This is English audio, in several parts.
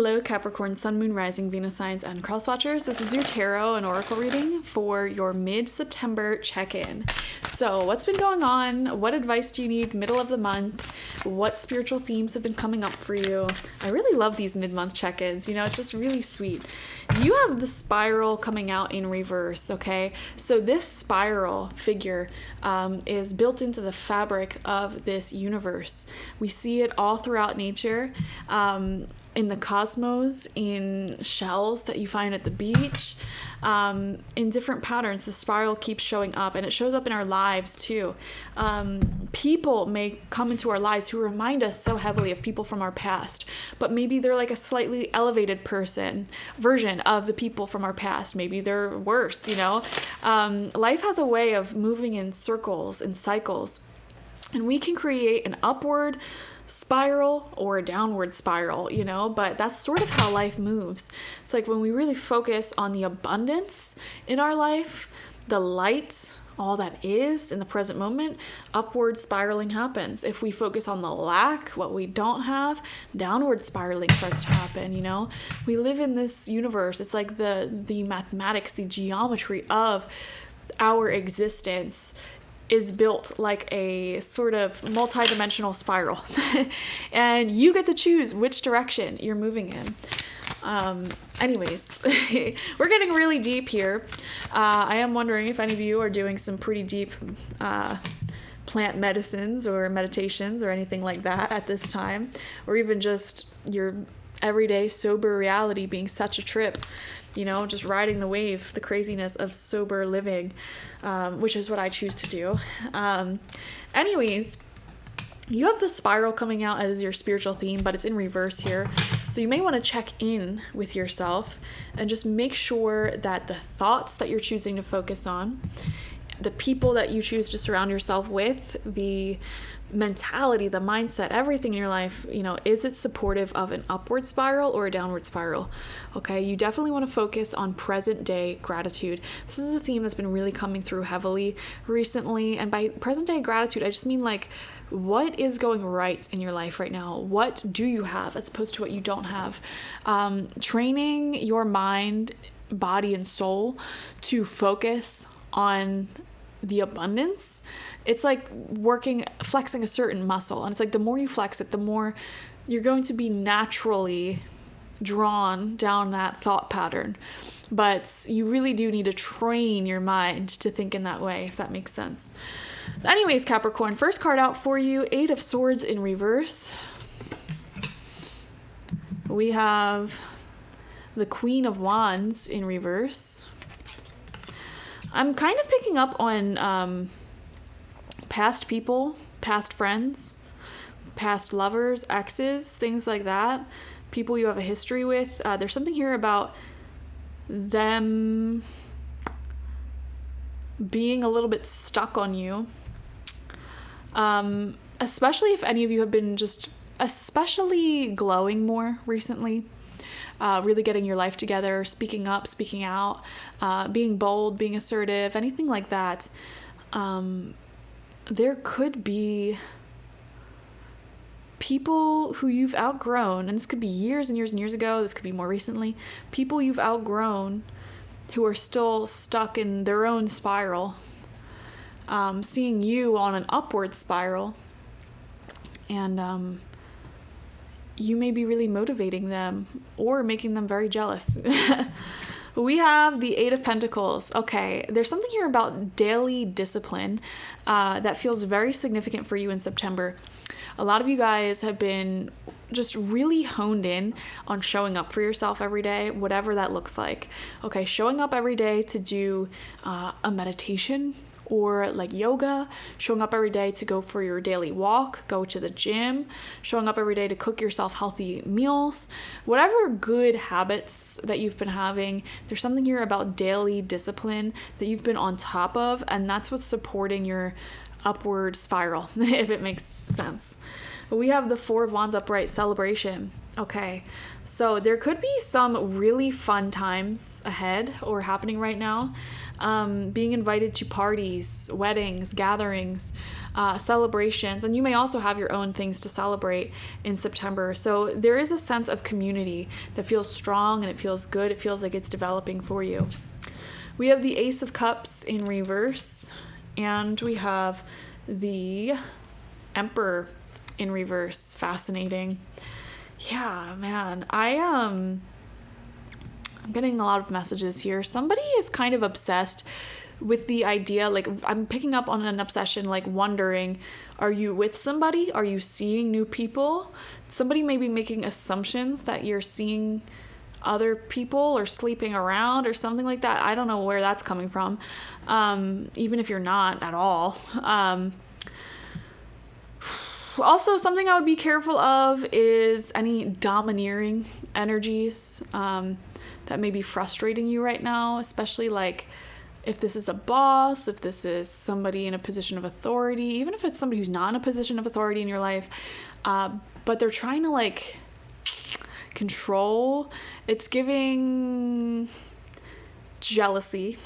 Hello Capricorn, Sun, Moon, Rising, Venus signs, and cross watchers. This is your tarot and oracle reading for your mid-September check-in. So what's been going on? What advice do you need middle of the month? What spiritual themes have been coming up for you? I really love these mid-month check-ins. You know, it's just really sweet. You have the spiral coming out in reverse, okay? So this spiral figure is built into the fabric of this universe. We see it all throughout nature. In the cosmos, in shells that you find at the beach, in different patterns. The spiral keeps showing up, and it shows up in our lives too. People may come into our lives who remind us so heavily of people from our past, but maybe they're like a slightly elevated version of the people from our past. Maybe they're worse, you know? Life has a way of moving in circles and cycles, and we can create an upward spiral or a downward spiral, you know, but that's sort of how life moves. It's like when we really focus on the abundance in our life, the light, all that is in the present moment, upward spiraling happens. If we focus on the lack, what we don't have, downward spiraling starts to happen, you know? We live in this universe. It's like the mathematics, the geometry of our existence is built like a sort of multi-dimensional spiral. And you get to choose which direction you're moving in. Anyways, we're getting really deep here. I am wondering if any of you are doing some pretty deep plant medicines or meditations or anything like that at this time, or even just your everyday sober reality being such a trip. You know, just riding the wave, the craziness of sober living, which is what I choose to do. Anyways, you have the spiral coming out as your spiritual theme, but it's in reverse here. So you may want to check in with yourself and just make sure that the thoughts that you're choosing to focus on, the people that you choose to surround yourself with, the mentality, the mindset, everything in your life, you know, is it supportive of an upward spiral or a downward spiral? Okay, you definitely want to focus on present day gratitude. This is a theme that's been really coming through heavily recently. And by present day gratitude, I just mean like, what is going right in your life right now? What do you have as opposed to what you don't have? Training your mind, body, and soul to focus on the abundance. It's like flexing a certain muscle. And it's like the more you flex it, the more you're going to be naturally drawn down that thought pattern. But you really do need to train your mind to think in that way, if that makes sense. Anyways, Capricorn, first card out for you, 8 of Swords in reverse. We have the Queen of Wands in reverse. I'm kind of picking up on past people, past friends, past lovers, exes, things like that, people you have a history with. There's something here about them being a little bit stuck on you, especially if any of you have been just especially glowing more recently. Really getting your life together, speaking up, speaking out, being bold, being assertive, anything like that. There could be people who you've outgrown, and this could be years and years and years ago, this could be more recently, people you've outgrown who are still stuck in their own spiral, seeing you on an upward spiral, and you may be really motivating them or making them very jealous. We have the 8 of Pentacles. Okay, there's something here about daily discipline that feels very significant for you in September. A lot of you guys have been just really honed in on showing up for yourself every day, whatever that looks like. Okay, showing up every day to do a meditation, or like yoga, showing up every day to go for your daily walk, go to the gym, showing up every day to cook yourself healthy meals, whatever good habits that you've been having. There's something here about daily discipline that you've been on top of, and that's what's supporting your upward spiral, if it makes sense. We have the 4 of Wands upright, celebration. Okay, so there could be some really fun times ahead or happening right now. Being invited to parties, weddings, gatherings, celebrations, and you may also have your own things to celebrate in September. So there is a sense of community that feels strong and it feels good. It feels like it's developing for you. We have the Ace of Cups in reverse, and we have the Emperor in reverse. Fascinating. Yeah, man. I'm getting a lot of messages here. Somebody is kind of obsessed with the idea, like I'm picking up on an obsession, like wondering, are you with somebody? Are you seeing new people? Somebody may be making assumptions that you're seeing other people or sleeping around or something like that. I don't know where that's coming from, even if you're not at all. Also, something I would be careful of is any domineering energies that may be frustrating you right now, especially like if this is a boss, if this is somebody in a position of authority, even if it's somebody who's not in a position of authority in your life, but they're trying to like control. It's giving jealousy,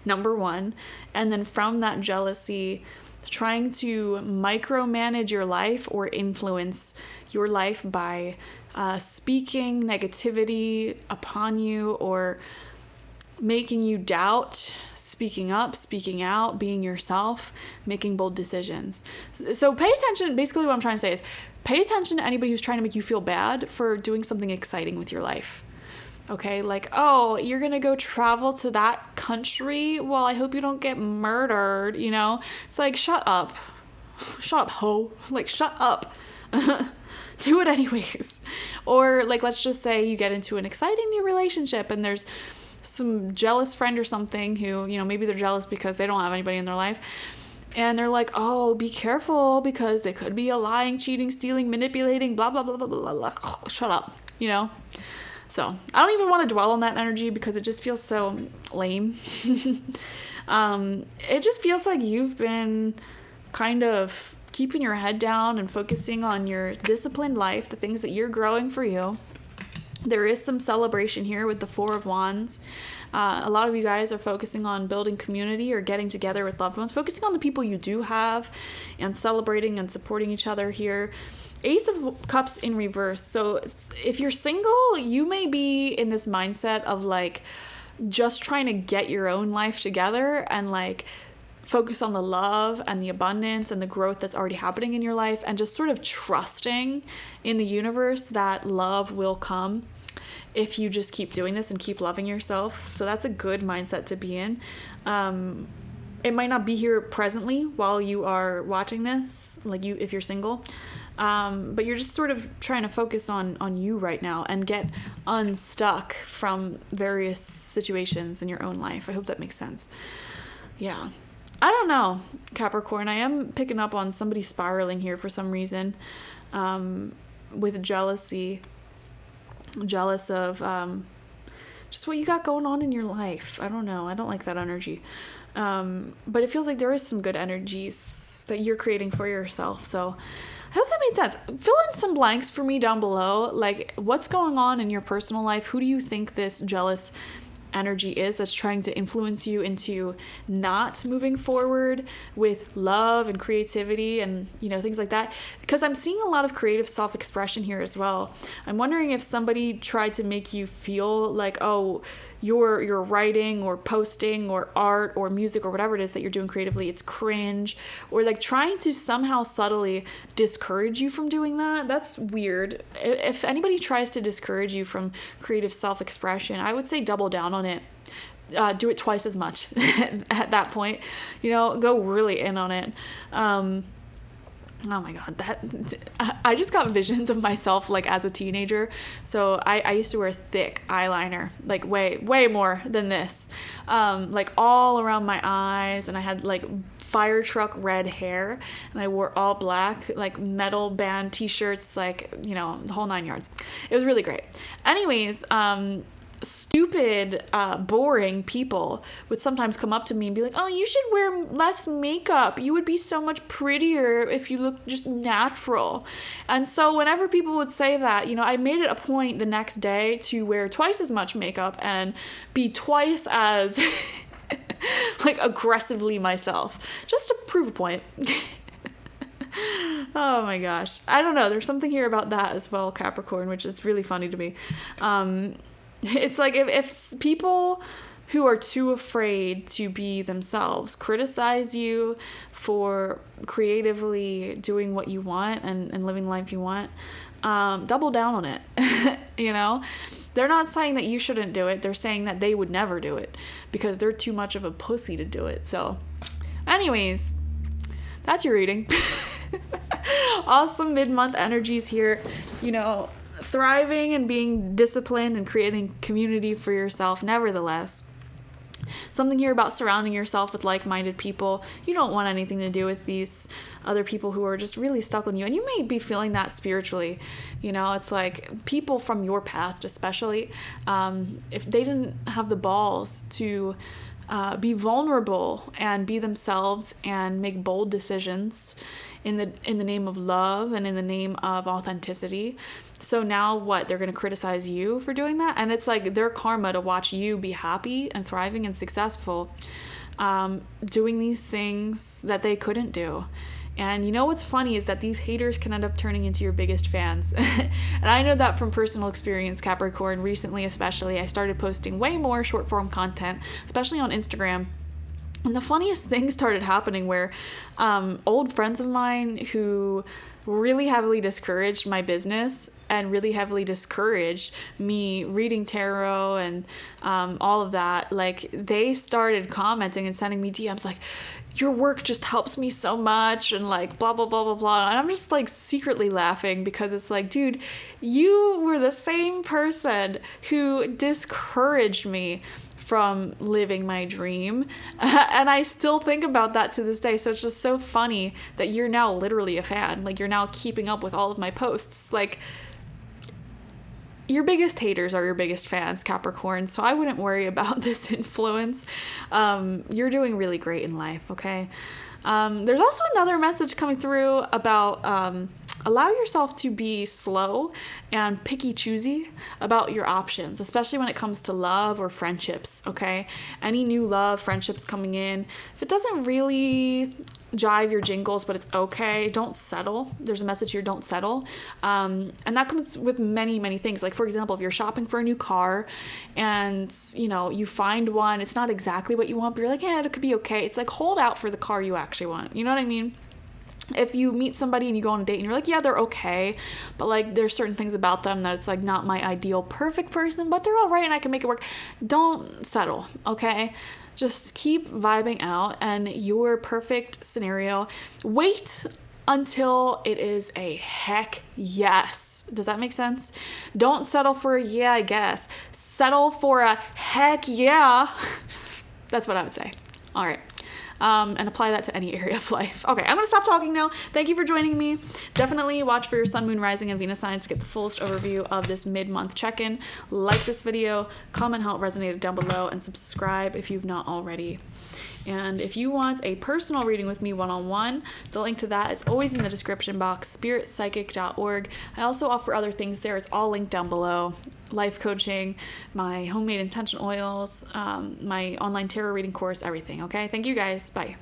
number one, and then from that jealousy, trying to micromanage your life or influence your life by speaking negativity upon you or making you doubt, speaking up, speaking out, being yourself, making bold decisions. So pay attention. Basically what I'm trying to say is pay attention to anybody who's trying to make you feel bad for doing something exciting with your life. Okay, like, oh, you're going to go travel to that country? Well, I hope you don't get murdered, you know? It's like, shut up. Shut up, ho. Like, shut up. Do it anyways. Or, like, let's just say you get into an exciting new relationship and there's some jealous friend or something who, you know, maybe they're jealous because they don't have anybody in their life. And they're like, oh, be careful because they could be a lying, cheating, stealing, manipulating, blah, blah, blah, blah, blah, blah. Shut up, you know? So I don't even want to dwell on that energy because it just feels so lame. It just feels like you've been kind of keeping your head down and focusing on your disciplined life, the things that you're growing for you. There is some celebration here with the Four of Wands. A lot of you guys are focusing on building community or getting together with loved ones, focusing on the people you do have and celebrating and supporting each other here. Ace of Cups in reverse. So if you're single, you may be in this mindset of like just trying to get your own life together and like focus on the love and the abundance and the growth that's already happening in your life and just sort of trusting in the universe that love will come if you just keep doing this and keep loving yourself. So that's a good mindset to be in. It might not be here presently while you are watching this, like you if you're single. But you're just sort of trying to focus on you right now and get unstuck from various situations in your own life. I hope that makes sense. Yeah. I don't know, Capricorn. I am picking up on somebody spiraling here for some reason with jealousy. Jealous of just what you got going on in your life. I don't know. I don't like that energy. But it feels like there is some good energies that you're creating for yourself. So I hope that made sense. Fill in some blanks for me down below. Like, what's going on in your personal life? Who do you think this jealous energy is that's trying to influence you into not moving forward with love and creativity and, you know, things like that? Because I'm seeing a lot of creative self-expression here as well. I'm wondering if somebody tried to make you feel like, oh, you're writing or posting or art or music or whatever it is that you're doing creatively, it's cringe, or like trying to somehow subtly discourage you from doing that. That's weird. If anybody tries to discourage you from creative self-expression, I would say double down on it. Do it twice as much at that point. You know, go really in on it. Oh my God, I just got visions of myself like as a teenager. So I used to wear thick eyeliner, like way more than this, like all around my eyes. And I had like fire truck red hair and I wore all black, like metal band t-shirts, like, you know, the whole 9 yards. It was really great. Anyways, stupid, boring people would sometimes come up to me and be like, oh, you should wear less makeup. You would be so much prettier if you look just natural. And so whenever people would say that, you know, I made it a point the next day to wear twice as much makeup and be twice as like aggressively myself, just to prove a point. Oh my gosh. I don't know. There's something here about that as well, Capricorn, which is really funny to me. It's like if people who are too afraid to be themselves criticize you for creatively doing what you want and living the life you want, double down on it. You know? They're not saying that you shouldn't do it. They're saying that they would never do it because they're too much of a pussy to do it. So anyways, that's your reading. Awesome mid-month energies here. You know, thriving and being disciplined and creating community for yourself. Nevertheless, something here about surrounding yourself with like-minded people. You don't want anything to do with these other people who are just really stuck on you. And you may be feeling that spiritually. You know, it's like people from your past, especially, if they didn't have the balls to be vulnerable and be themselves and make bold decisions in the name of love and in the name of authenticity. So now what? They're going to criticize you for doing that? And it's like their karma to watch you be happy and thriving and successful, doing these things that they couldn't do. And you know what's funny is that these haters can end up turning into your biggest fans. And I know that from personal experience, Capricorn. Recently, especially, I started posting way more short form content, especially on Instagram. And the funniest thing started happening where old friends of mine who really heavily discouraged my business and really heavily discouraged me reading tarot and all of that, like they started commenting and sending me DMs like, your work just helps me so much and like blah blah blah blah blah. And I'm just like secretly laughing because it's like, dude, you were the same person who discouraged me from living my dream. And I still think about that to this day. So it's just so funny that you're now literally a fan. Like you're now keeping up with all of my posts. Like your biggest haters are your biggest fans, Capricorn. So I wouldn't worry about this influence. You're doing really great in life, okay? There's also another message coming through about allow yourself to be slow and picky choosy about your options, especially when it comes to love or friendships, okay? Any new love, friendships coming in, if it doesn't really jive your jingles, but it's okay, don't settle. There's a message here, don't settle. And that comes with many, many things. Like, for example, if you're shopping for a new car and, you know, you find one, it's not exactly what you want, but you're like, yeah, it could be okay. It's like, hold out for the car you actually want. You know what I mean? If you meet somebody and you go on a date and you're like, yeah, they're okay, but like there's certain things about them that it's like not my ideal perfect person, but they're all right and I can make it work. Don't settle, okay? Just keep vibing out and your perfect scenario. Wait until it is a heck yes. Does that make sense? Don't settle for a yeah, I guess. Settle for a heck yeah. That's what I would say. All right. And apply that to any area of life. Okay, I'm going to stop talking now. Thank you for joining me. Definitely watch for your sun, moon, rising, and Venus signs to get the fullest overview of this mid-month check-in. Like this video, comment how it resonated down below, and subscribe if you've not already. And if you want a personal reading with me one-on-one, the link to that is always in the description box, spiritpsychic.org. I also offer other things there. It's all linked down below. Life coaching, my homemade intention oils, my online tarot reading course, everything. Okay, thank you guys. Bye.